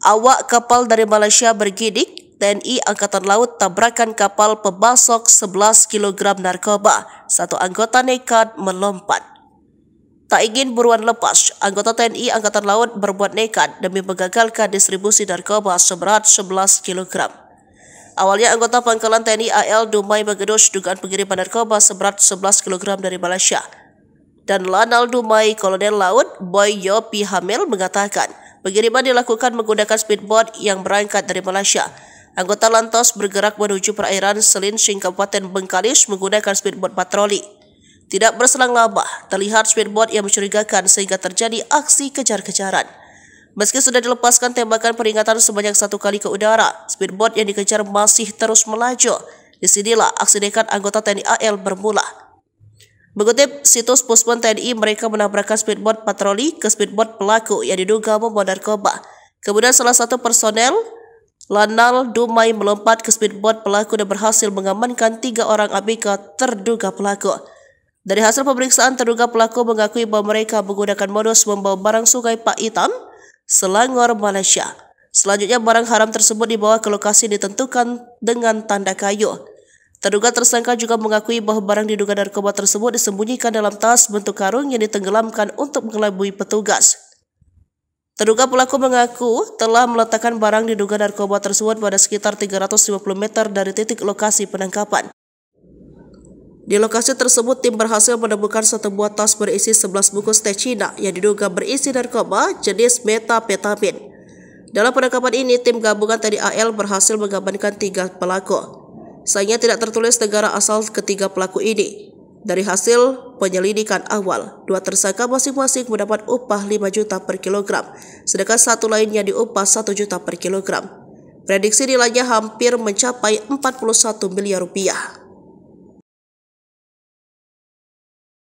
Awak kapal dari Malaysia bergidik, TNI Angkatan Laut tabrakan kapal pemasok 11 kg narkoba, satu anggota nekat melompat. Tak ingin buruan lepas, anggota TNI Angkatan Laut berbuat nekat demi menggagalkan distribusi narkoba seberat 11 kg. Awalnya anggota pangkalan TNI AL Dumai mengedus dugaan pengiriman narkoba seberat 11 kg dari Malaysia. Dan Lanal Dumai Kolonel Laut Boy Yopi Hamil mengatakan pengiriman dilakukan menggunakan speedboat yang berangkat dari Malaysia. Anggota lantas bergerak menuju perairan Selinsing Kabupaten Bengkalis menggunakan speedboat patroli. Tidak berselang lama, terlihat speedboat yang mencurigakan sehingga terjadi aksi kejar-kejaran. Meski sudah dilepaskan tembakan peringatan sebanyak 1 kali ke udara, speedboat yang dikejar masih terus melaju. Disinilah aksi nekat anggota TNI AL bermula. Mengutip situs Puspon TNI, mereka menabrakkan speedboat patroli ke speedboat pelaku yang diduga membawa narkoba. Kemudian salah satu personel Lanal Dumai melompat ke speedboat pelaku dan berhasil mengamankan 3 orang ABK terduga pelaku. Dari hasil pemeriksaan, terduga pelaku mengakui bahwa mereka menggunakan modus membawa barang Sungai Pak Itam, Selangor, Malaysia. Selanjutnya barang haram tersebut dibawa ke lokasi ditentukan dengan tanda kayu. Terduga tersangka juga mengakui bahwa barang diduga narkoba tersebut disembunyikan dalam tas bentuk karung yang ditenggelamkan untuk mengelabui petugas. Terduga pelaku mengaku telah meletakkan barang diduga narkoba tersebut pada sekitar 350 meter dari titik lokasi penangkapan. Di lokasi tersebut, tim berhasil menemukan satu buah tas berisi 11 bungkus teh Cina yang diduga berisi narkoba jenis metapetamin. Dalam penangkapan ini, tim gabungan TNI AL berhasil mengamankan 3 pelaku. Sayangnya tidak tertulis negara asal ketiga pelaku ini. Dari hasil penyelidikan awal, 2 tersangka masing-masing mendapat upah 5 juta per kilogram, sedangkan satu lainnya diupah 1 juta per kilogram. Prediksi nilainya hampir mencapai 41 miliar rupiah.